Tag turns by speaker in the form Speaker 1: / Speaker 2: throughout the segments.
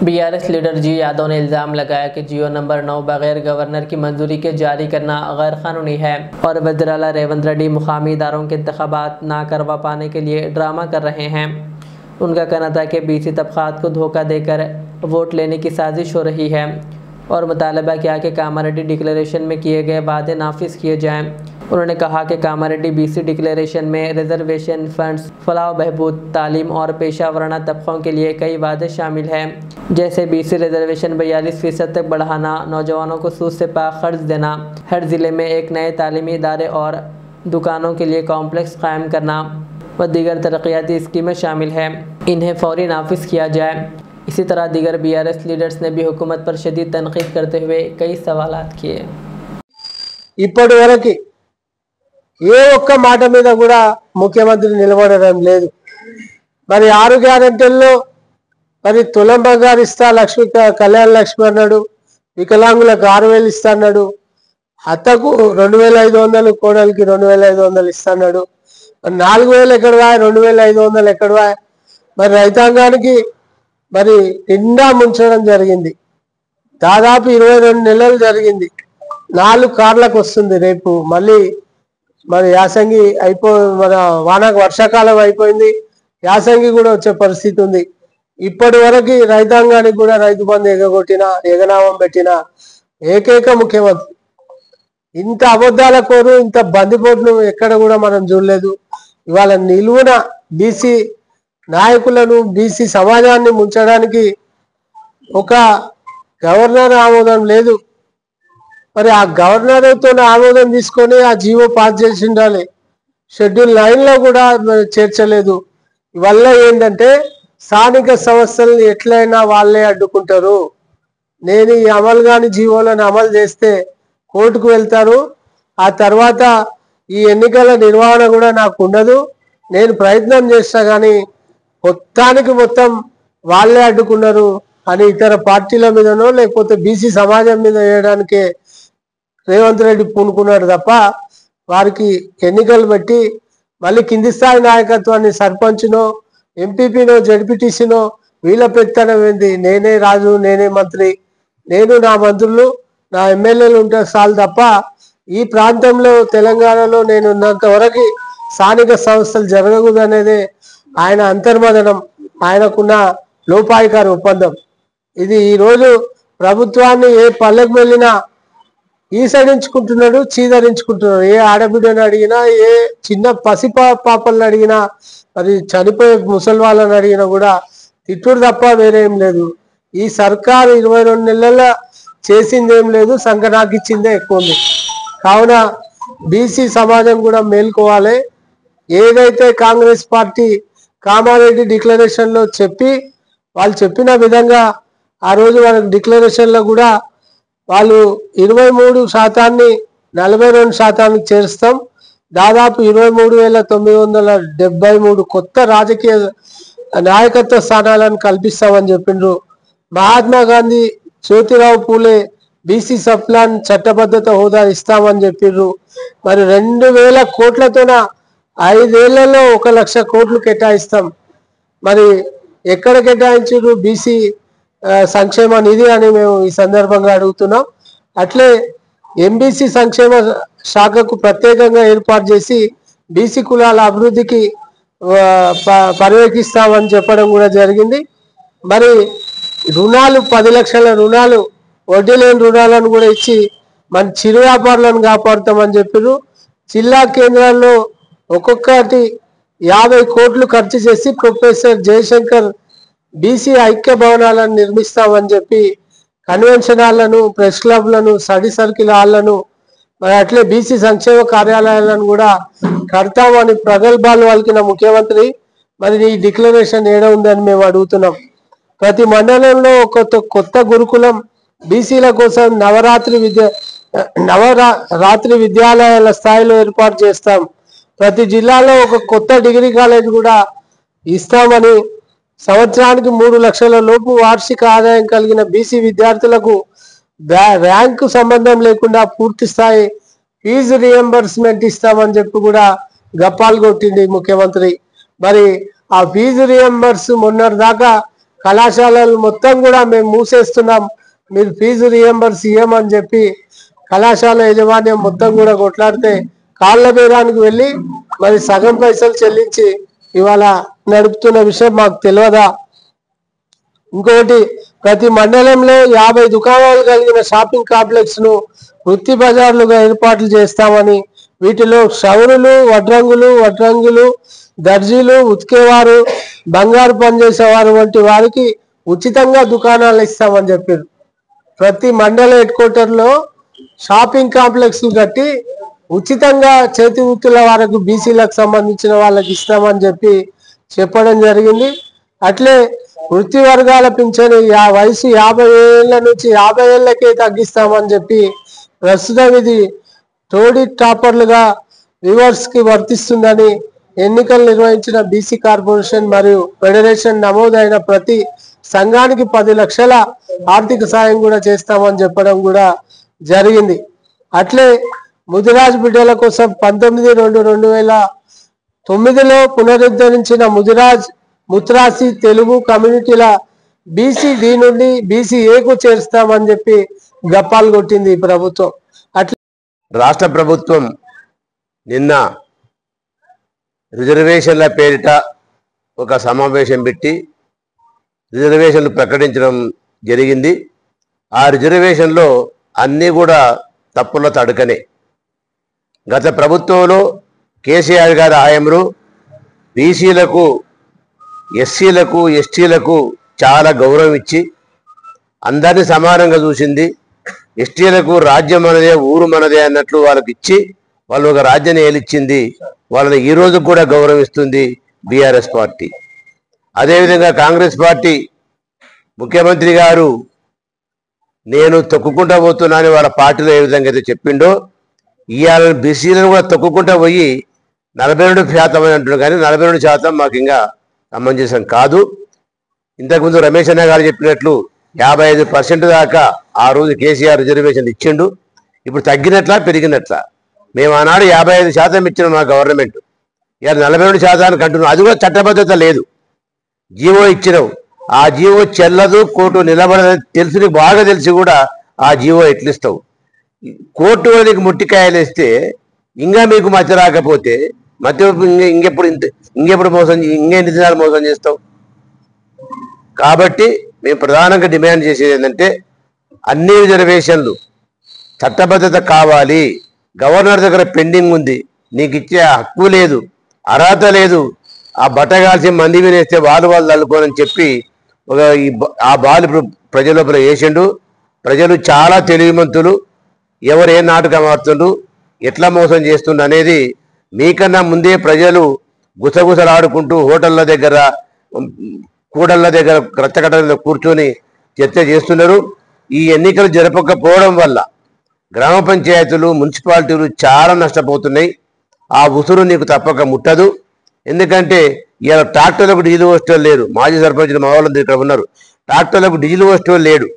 Speaker 1: BRS leader जी यादव ने इल्ज़ाम लगाया कि जियो नंबर 9 बगैर गवर्नर की मंजूरी के जारी करना गैर कानूनी है और वज़ीर आला रेवंत रेड्डी मुकामी इदारों के इंतखाबात ना करवा पाने के लिए ड्रामा कर रहे हैं। उनका कहना था कि बीसी तबक़ात को धोखा देकर वोट लेने की साजिश हो रही है और मुतालबा किया कि कामारेड्डी डिक्लेरेशन में किए गए वादे नाफिज किए जाएँ। उन्होंने कहा कि कामारेड्डी बीसी डिक्लेरेशन में रिजर्वेशन फंड्स, फलाह बहबूद, तालीम और पेशा वराना तबकों के लिए कई वादे शामिल हैं, जैसे बीसी रिजर्वेशन 42% तक बढ़ाना, नौजवानों को सूद से पाक खर्च देना, हर ज़िले में एक नए तालीमी इदारे और दुकानों के लिए कॉम्प्लेक्स कायम करना व दीगर तरक्याती स्कीमें शामिल हैं। इन्हें फौरी नाफिज किया जाए। इसी तरह दीगर बीआरएस लीडर्स ने भी हुकूमत पर शदीद तनकीद करते हुए कई सवालात किए।
Speaker 2: ఇప్పటివరకు ఏ ఒక్క మాట మీద కూడా ముఖ్యమంత్రి నిలబడడం లేదు। మరి 6 గ్యారెంటీల్లో మరి తులం బంగారు ఇస్తా, లక్ష్మి కళ్యాణ లక్ష్మి అన్నాడు, వికలాంగులకు 6000 ఇస్తా అన్నాడు, అత్తకు 2500, కోడలికి 2500 ఇస్తా అన్నాడు। 4000 ఎక్కడవా, 2500 ఎక్కడవా? మరి రైతాంగానికి మరి నిండా ముంచడం జరిగింది। దాదాపు 22 నెలలు జరిగింది। 4 కార్లకు వస్తుంది రేపు మళ్ళీ। మరి యాసంగి మన వర్షాకాలం అయిపోయింది, యాసంగి కూడా వచ్చే పరిస్థితి ఉంది। ఇప్పటి వరకు రైతాంగానికి కూడా రైతు బంధు ఎగగొట్టిన, ఎగనామం పెట్టిన ఏకైక ముఖ్యమంత్రి। ఇంత అబద్ధాల కోరు, ఇంత బందిపోట్లు ఎక్కడ కూడా మనం చూడలేదు। ఇవాళ నిలువున బీసీ నాయకులను, బీసీ సమాజాన్ని ముంచడానికి ఒక గవర్నర్ ఆమోదం లేదు। మరి ఆ గవర్నర్తో ఆమోదం తీసుకొని ఆ జీవో పాస్ చేసి ఉండాలి। షెడ్యూల్ 9లో కూడా చేర్చలేదు। ఇవల్ల ఏంటంటే స్థానిక సంస్థలను ఎట్లయినా వాళ్ళే అడ్డుకుంటారు। నేను ఈ అమలు కాని జీవోలను అమలు చేస్తే కోర్టుకు వెళ్తారు, ఆ తర్వాత ఈ ఎన్నికల నిర్వహణ కూడా నాకు ఉండదు, నేను ప్రయత్నం చేస్తా కానీ మొత్తం వాళ్ళే అడ్డుకున్నారు అని ఇతర పార్టీల మీదనో లేకపోతే బీసీ సమాజం మీద వేయడానికే రేవంత్ రెడ్డి పూనుకున్నాడు తప్ప వారికి ఎన్నికలు పెట్టి మళ్ళీ కింది స్థాయి నాయకత్వాన్ని సర్పంచ్నో, ఎంపీపీనో, జడ్పీటీసీనో వీళ్ళ పెత్తనం ఏంది? నేనే రాజు, నేనే మంత్రి, నేను నా మంత్రులు, నా ఎమ్మెల్యేలు ఉంటే చాలు తప్ప ఈ ప్రాంతంలో తెలంగాణలో నేను ఉన్నంత వరకు స్థానిక సంస్థలు జరగకూడదు అనేది ఆయన అంతర్మదనం, ఆయనకున్న లోపాయికారి ఒప్పందం ఇది। ఈరోజు ప్రభుత్వాన్ని ఏ పల్లెకు వెళ్ళినా ఈసడించుకుంటున్నాడు, చీదరించుకుంటున్నాడు। ఏ ఆడబిడ్డను అడిగినా, ఏ చిన్న పాపలను అడిగినా, మరి చనిపోయే ముసలి వాళ్ళని అడిగినా కూడా తిట్టుడు తప్ప వేరేం లేదు। ఈ సర్కారు 22 నెలల చేసింది ఏం లేదు, సంకనాకి ఇచ్చిందే ఎక్కువ ఉంది। కావున బీసీ సమాజం కూడా మేల్కోవాలి। ఏదైతే కాంగ్రెస్ పార్టీ కామారెడ్డి డిక్లరేషన్లో వాళ్ళు చెప్పిన విధంగా ఆ రోజు వాళ్ళకి డిక్లరేషన్లో కూడా వాళ్ళు 23%ని 42%కి చేరుస్తాం, దాదాపు 23,973 కొత్త రాజకీయ నాయకత్వ స్థానాలను కల్పిస్తామని చెప్పిండ్రు। మహాత్మా గాంధీ, జ్యోతిరావు పూలే బీసీ సప్లాన్ చట్టబద్ధత హోదా ఇస్తామని చెప్పిండ్రు। మరి 2000 కోట్లతోన 5 ఏళ్లలో 1 లక్ష కోట్లు కేటాయిస్తాం। మరి ఎక్కడ కేటాయించారు బీసీ సంక్షేమ నిధి అని మేము ఈ సందర్భంగా అడుగుతున్నాం। అట్లే ఎంబీసీ సంక్షేమ శాఖకు ప్రత్యేకంగా ఏర్పాటు చేసి బీసీ కులాల అభివృద్ధికి పర్యవేక్షిస్తామని చెప్పడం కూడా జరిగింది। మరి రుణాలు 10 లక్షల రుణాలు, వడ్డీ లేని రుణాలను కూడా ఇచ్చి మన చిరు వ్యాపారులను కాపాడుతామని చెప్పారు। జిల్లా కేంద్రాల్లో ఒక్కొక్కటి 50 కోట్లు ఖర్చు చేసి ప్రొఫెసర్ జయశంకర్ బీసీ ఐక్య భవనాలను నిర్మిస్తామని చెప్పి కన్వెన్షన్ హాళ్లను, ప్రెస్ క్లబ్లను, స్టడీ సర్కిల్ హాళ్లను, మరి అట్లే బీసీ సంక్షేమ కార్యాలయాలను కూడా కడతామని ప్రగల్భాలు పలికిన ముఖ్యమంత్రి మరి ఈ డిక్లరేషన్ ఏడ ఉందని మేము అడుగుతున్నాం। ప్రతి మండలంలో కొత్త గురుకులం బీసీల కోసం నవరాత్రి విద్యాలయాల స్థాయిలో ఏర్పాటు చేస్తాం। ప్రతి జిల్లాలో ఒక కొత్త డిగ్రీ కాలేజ్ కూడా ఇస్తామని, సంవత్సరానికి 3 లక్షల లోపు వార్షిక ఆదాయం కలిగిన బీసీ విద్యార్థులకు ర్యాంకు సంబంధం లేకుండా పూర్తి స్థాయి ఫీజు రియంబర్స్మెంట్ ఇస్తామని చెప్పి కూడా గప్పాలు కొట్టింది ముఖ్యమంత్రి। మరి ఆ ఫీజు రియంబర్స్ మొన్నటి దాకా కళాశాలలు మొత్తం కూడా మేము మూసేస్తున్నాం, మీరు ఫీజు రియంబర్స్ ఇవ్వమని చెప్పి కళాశాల యజమాన్యం మొత్తం కూడా కొట్లాడితే కాళ్ళ బేరానికి వెళ్ళి మరి సగం పైసలు చెల్లించి ఇవాళ నడుపుతున్న విషయం మాకు తెలియదా? ఇంకొకటి, ప్రతి మండలంలో 50 దుకాణాలు కలిగిన షాపింగ్ కాంప్లెక్స్ ను వృత్తి బజార్లుగా ఏర్పాట్లు చేస్తామని, వీటిలో క్షౌరులు, వడ్రంగులు, దర్జీలు, ఉతికేవారు, బంగారు పనిచేసేవారు వంటి వారికి ఉచితంగా దుకాణాలు ఇస్తామని చెప్పారు. ప్రతి మండల హెడ్ క్వార్టర్లో షాపింగ్ కాంప్లెక్స్ కట్టి ఉచితంగా చేతి వృత్తుల వరకు బీసీలకు సంబంధించిన వాళ్ళకి ఇస్తామని చెప్పడం జరిగింది. అట్లే వృత్తి వర్గాల పింఛను వయసు 50 ఏళ్ల నుంచి 50 ఏళ్లకే తగ్గిస్తామని చెప్పి ప్రస్తుతం ఇది తోడి టాపర్లుగా రివర్స్ కి వర్తిస్తుందని ఎన్నికలు నిర్వహించిన బీసీ కార్పొరేషన్ మరియు ఫెడరేషన్ నమోదైన ప్రతి సంఘానికి 10 లక్షల ఆర్థిక సాయం కూడా చేస్తామని చెప్పడం కూడా జరిగింది. అట్లే ముదిరాజ్ బిడ్డల కోసం 19/2/2009లో పునరుద్ధరించిన ముత్రాసి తెలుగు కమ్యూనిటీల బీసీ డి నుండి బీసీ ఏకు చేరుస్తామని చెప్పి గప్పాలు కొట్టింది ఈ ప్రభుత్వం. అట్లా
Speaker 3: రాష్ట్ర ప్రభుత్వం నిన్న రిజర్వేషన్ల పేరిట ఒక సమావేశం పెట్టి రిజర్వేషన్లు ప్రకటించడం జరిగింది. ఆ రిజర్వేషన్లో అన్నీ కూడా తప్పుల తడకనే. గత ప్రభుత్వంలో కేసీఆర్ గారి హయాంలో బీసీలకు, ఎస్సీలకు, ఎస్టీలకు చాలా గౌరవం ఇచ్చి అందరినీ సమానంగా చూసింది. ఎస్టీలకు రాజ్యం మనదే, ఊరు మనదే అన్నట్లు వాళ్ళకి ఇచ్చి వాళ్ళు ఒక రాజ్యాన్ని ఏలిచ్చింది. వాళ్ళని ఈ రోజు కూడా గౌరవిస్తుంది బీఆర్ఎస్ పార్టీ. అదేవిధంగా కాంగ్రెస్ పార్టీ ముఖ్యమంత్రి గారు నేను తొక్కుకుంటా పోతున్నాను వాళ్ళ పార్టీలో ఏ విధంగా అయితే చెప్పిండో, ఇవాళ బీసీలను కూడా తొక్కుకుంటా పోయి 42% అని అంటున్నారు. కానీ 42% మాకు ఇంకా సమంజసం కాదు. ఇంతకుముందు రమేష్ అన్న గారు చెప్పినట్లు 55% దాకా ఆ రోజు కేసీఆర్ రిజర్వేషన్ ఇచ్చిండు. ఇప్పుడు తగ్గినట్లా పెరిగినట్లా? మేము ఆనాడు 55% ఇచ్చిన మా గవర్నమెంట్, ఇవాళ 42% అంటున్నాం. అది కూడా చట్టబద్ధత లేదు. జీవో ఇచ్చినావు, ఆ జీవో చెల్లదు, కోర్టు నిలబడదని తెలుసు, నీకు బాగా తెలిసి కూడా ఆ జీవో ఎట్లిస్తావు? కోర్టు నీకు ముట్టికాయలు వేస్తే ఇంకా మీకు మధ్య రాకపోతే మధ్య ఇంకెప్పుడు మోసం, ఇంకెన్ని దినాలు మోసం చేస్తావు? కాబట్టి మేము ప్రధానంగా డిమాండ్ చేసేది ఏంటంటే అన్ని రిజర్వేషన్లు చట్టబద్ధత కావాలి. గవర్నర్ దగ్గర పెండింగ్ ఉంది, నీకు ఇచ్చే హక్కు లేదు, అర్హత లేదు. ఆ బట్టగాల్సి మంది వినేస్తే వాళ్ళు తల్లుకోనని చెప్పి ఆ బాలు ప్రజల లోపల వేసిండు. ప్రజలు చాలా తెలివిమంతులు, ఎవరు ఏ నాటకం ఆడుతుండ్రు, ఎట్లా మోసం చేస్తుండ్రు అనేది మీకన్నా ముందే ప్రజలు గుసగుసలాడుకుంటూ హోటళ్ళ దగ్గర, కూడళ్ళ దగ్గర, రచ్చకట్టల కూర్చొని చర్చ చేస్తున్నారు. ఈ ఎన్నికలు జరపకపోవడం వల్ల గ్రామ పంచాయతీలు, మున్సిపాలిటీలు చాలా నష్టపోతున్నాయి. ఆ ఉసురు నీకు తప్పక ముట్టదు. ఎందుకంటే ఇలా ట్రాక్టర్లకు డీజిల్ పోసేటోళ్ళు లేరు. మాజీ సర్పంచులు మా వాళ్ళు ఇక్కడ ఉన్నారు. ట్రాక్టర్లకు డీజిల్ పోసేటోళ్ళు లేడు,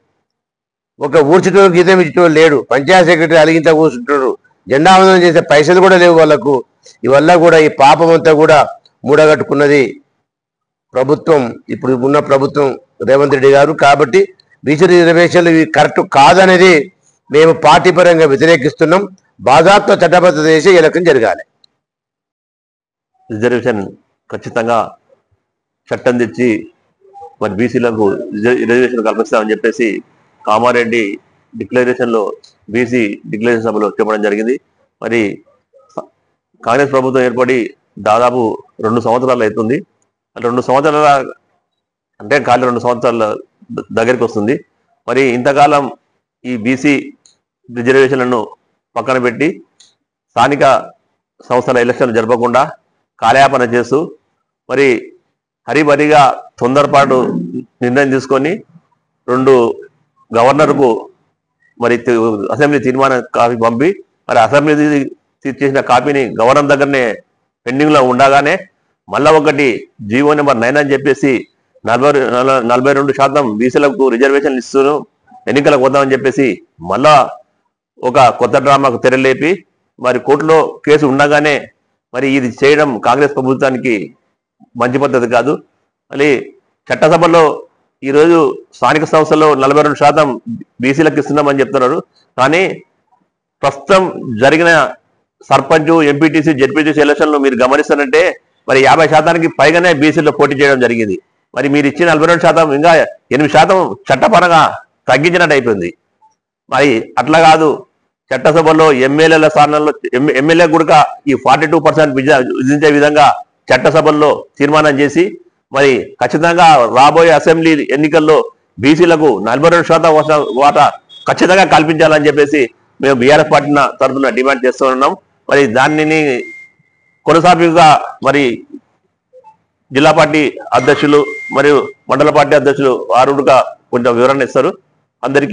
Speaker 3: ఒక ఊడ్చటోళ్ళు గీతం ఇచ్చేటోళ్ళు లేడు, పంచాయతీ సెక్రటరీ అలిగింత కూర్చుంటారు, జెండా వందనం చేసే పైసలు కూడా లేవు వాళ్ళకు. ఇవల్ల కూడా ఈ పాపం అంతా కూడా మూడగట్టుకున్నది ప్రభుత్వం, ఇప్పుడు ఉన్న ప్రభుత్వం రేవంత్ రెడ్డి గారు. కాబట్టి బీసీ రిజర్వేషన్లు ఇవి కరెక్ట్ కాదనేది మేము పార్టీ పరంగా వ్యతిరేకిస్తున్నాం. బాధాత్మ చట్టబద్ధత చేసి ఎలక్షన్ జరగాలి.
Speaker 4: రిజర్వేషన్ ఖచ్చితంగా చట్టం తెచ్చి మరి బీసీలకు రిజర్వేషన్ కల్పిస్తామని చెప్పేసి కామారెడ్డి డిక్లరేషన్లో, బీసీ డిక్లరేషన్ సభలో చెప్పడం జరిగింది. మరి కాంగ్రెస్ ప్రభుత్వం ఏర్పడి దాదాపు 2 సంవత్సరాలు అవుతుంది. 2 సంవత్సరాల అంటే ఖాళీ 2 సంవత్సరాల దగ్గరికి వస్తుంది. మరి ఇంతకాలం ఈ బీసీ రిజర్వేషన్లను పక్కన పెట్టి స్థానిక సంస్థల ఎలక్షన్లు జరపకుండా కాలయాపన చేస్తూ మరి హరిబరిగా తొందరపాటు నిర్ణయం తీసుకొని 2 గవర్నర్కు మరి అసెంబ్లీ తీర్మాన కాపీ పంపి మరి అసెంబ్లీ చేసిన కాపీని గవర్నర్ దగ్గరనే పెండింగ్లో ఉండగానే మళ్ళా ఒకటి జీవో నెంబర్ 9 అని చెప్పేసి 42% బీసీలకు రిజర్వేషన్లు ఇస్తూ ఎన్నికలకు వద్దామని చెప్పేసి మళ్ళా ఒక కొత్త డ్రామాకు తెరలేపి మరి కోర్టులో కేసు ఉండగానే మరి ఇది చేయడం కాంగ్రెస్ ప్రభుత్వానికి మంచి పద్ధతి కాదు. మళ్ళీ చట్టసభలో ఈరోజు స్థానిక సంస్థల్లో 42% బీసీలకు ఇస్తున్నామని చెప్తున్నారు. కానీ ప్రస్తుతం జరిగిన సర్పంచ్, ఎంపీటీసీ, జెడ్పీటీసీ ఎలక్షన్లు మీరు గమనిస్తారంటే మరి 50% పైగానే బీసీలో పోటీ చేయడం జరిగింది. మరి మీరు ఇచ్చిన 42% ఇంకా 8% చట్టపరంగా తగ్గించినట్టు అయిపోయింది. మరి అట్లా కాదు, చట్టసభలో ఎమ్మెల్యేల స్థానంలో ఎమ్మెల్యే కూడా ఈ 42% విధించే విధంగా చట్టసభల్లో తీర్మానం చేసి మరి ఖచ్చితంగా రాబోయే అసెంబ్లీ ఎన్నికల్లో బీసీలకు 42% వాటా ఖచ్చితంగా కల్పించాలని చెప్పేసి మేము బీఆర్ఎస్ పార్టీ తరఫున డిమాండ్ చేస్తూ ఉన్నాం. మరి దానిని కొనసాగిగా మరి జిల్లా పార్టీ అధ్యక్షులు మరియు మండల పార్టీ అధ్యక్షులు వారుగా కొంచెం వివరణ ఇస్తారు. అందరికీ